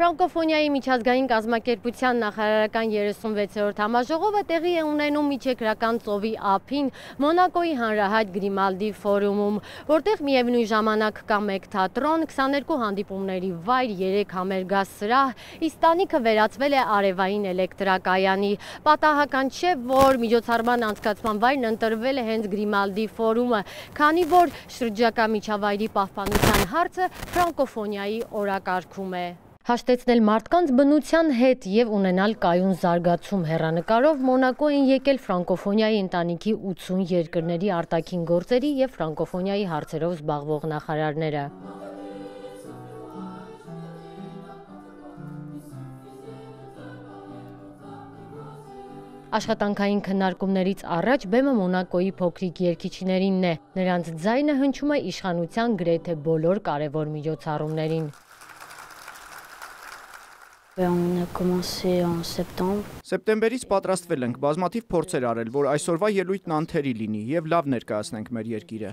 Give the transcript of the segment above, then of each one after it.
Ֆրանկոֆոնիայի միջազգային կազմակերպության նախարարական 36-րդ համաժողովը տեղի է ունենում Միջերկրական ծովի ափին Մոնակոյի հանրահայտ Գրիմալդի ֆորումում, որտեղ միևնույն ժամանակ կա 1 թատրոն, 22 հանդիպումների վայր, 3 համերգած սրահ, իսկ տանիքը վերածվել է արևային էլեկտրակայանի։ Պատահական չէ, որ միջոցառման անցկացման վայրն ընտրվել է հենց Գրիմալդի ֆորումը, քանի որ շրջակա միջավայրի պահպանության հարցը ֆրանկոֆոնիայի օրակարգում է։ Հաշտեցնել մարդկանց բնության հետ և ունենալ կայուն զարգացում հեռանկարով Մոնակո են եկել ֆրանկոֆոնիայի ընտանիքի 80 երկրների արտաքին գործերի և ֆրանկոֆոնիայի հարցերով զբաղվող նախարարները։ Աշխատանքային քննարկումներից առաջ բեմը Մոնակոյի փոքրիկ երգիչներինն է։ Նրանց ձայնը հնչում է իշխանության գրեթե բոլոր կարևոր միջոցառումներին։ Սեպտեմբերից պատրաստվել ենք, բազմաթիվ փորձեր արել, որ այսօրվա ելույթն անթերի լինի և լավ ներկայացնենք մեր երկիրը։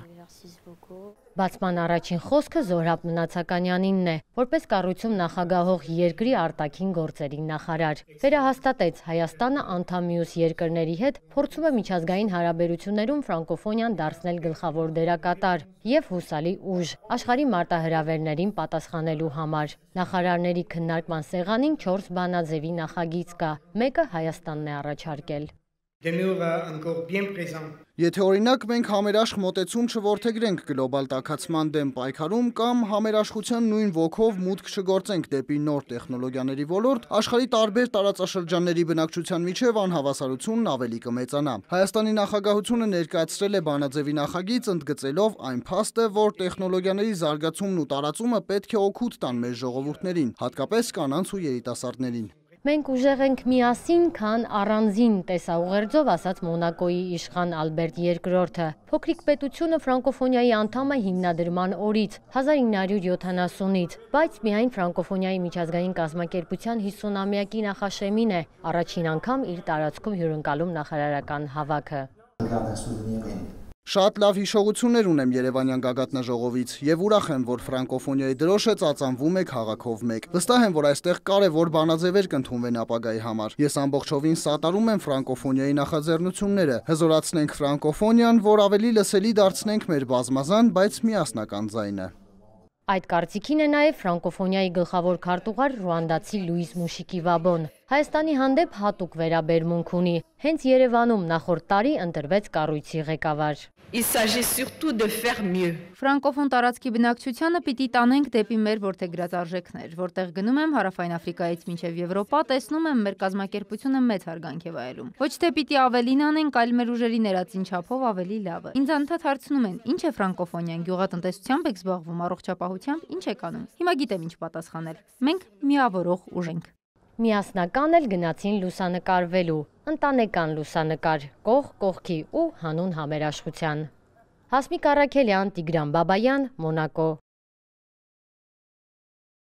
Բացման առաջին խոսքը Զոհրաբ Մնացականյանինն է, որպես կառույցում նախագահող երկրի արտաքին գործերի նախարար։ Վերահաստատեց, Հայաստանը անդամ մյուս երկրների հետ փորձում է միջազգային հարաբերություններում ֆրանկոֆոնիան դարձնել գլխավոր դերակատար և հուսալի ուժ աշխարհի մարտահրավերներին պատասխանելու համար։ Նախարարների քննարկման սեղանին 4 բանաձևի նախագիծ կա, մեկը Հայաստանն է առաջարկել։ Եթե օրինակ մենք համերաշխ մոտեցում չորդեգրենք գլոբալ տաքացման դեմ պայքարում կամ համերաշխության նույն ոգով մուտք չգործենք դեպի նոր տեխնոլոգիաների ոլորտ, աշխարհի տարբեր տարածաշրջանների բնակչության միջև անհավասարությունն ավելի կմեծանա։ Հայաստանի նախագահությունը ներկայացրել է բանաձևի նախագիծ, ընդգծելով այն փաստը, որ տեխնոլոգիաների զարգացումն ու տարածումը պետք է օգուտ տան մեր ժողովուրդներին, հատկապես կանանց ու երիտասարդներին։ Մենք ուժեղ ենք միասին, քան առանձին, տեսաուղերձով ասաց Մոնակոյի իշխան Ալբերտ II-ը։ Փոքրիկ պետությունը ֆրանկոֆոնիայի անդամ է հիմնադրման օրից, 1970-ից, բայց միայն ֆրանկոֆոնիայի միջազգային կազմակերպության 50-ամյակի նախաշեմին է առաջին անգամ իր տարածքում հյուրընկալում նախարարական հավաքը։ Շատ լավ հիշողություններ ունեմ Երևանյան գագաթնաժողովից և ուրախ եմ, որ ֆրանկոֆոնիայի դրոշը ծածանվում է քաղաքով մեկ։ Վստահ եմ, որ այստեղ կարևոր բանաձևեր կընդունվեն ապագայի համար։ Ես ամբողջովին սատարում եմ ֆրանկոֆոնիայի նախաձեռնությունները։ Հզորացնենք ֆրանկոֆոնիան, որ ավելի լսելի դարձնենք մեր բազմազան, բայց միասնական ձայնը։ Այդ կարծիքին է նաև ֆրանկոֆոնիայի գլխավոր քարտուղար ռուանդացի Լուիս Մուշիկիվաբոն։ Հայաստանի հանդեպ հատուկ վերաբերմունք ունի։ Հենց Երևանում նախորդ տարի ընտրվեց կառույցի ղեկավար։ Ֆրանկոֆոն տարածքի բնակչությանը պիտի տանենք դեպի մեր որդեգրած արժեքներ, որտեղ գնում եմ Հարավային Աֆրիկայից մինչև Եվրոպա, տեսնում եմ մեր կազմակերպությունը մեծ հարգանք է վայելում։ Ոչ թե պիտի ավելին անենք, այլ մեր ուժերի ներածին չափով ավելի լավը։ Ինձ անդադ հարցնում են, ինչ է ֆրանկոֆոնիան, գյուղատնտեսությամբ եք զբաղվում, առողջապահությամբ, ինչ եք անում։ Հիմա գիտեմ ինչ պատասխանել։ Մենք միավորող ուժ ենք։ Միասնական էլ գնացին լուսանկարվելու, ընտանեկան լուսանկար, կողք կողքի ու հանուն համերաշխության։ Հասմիկ Առաքելյան, Տիգրան Բաբայան, Մոնակո։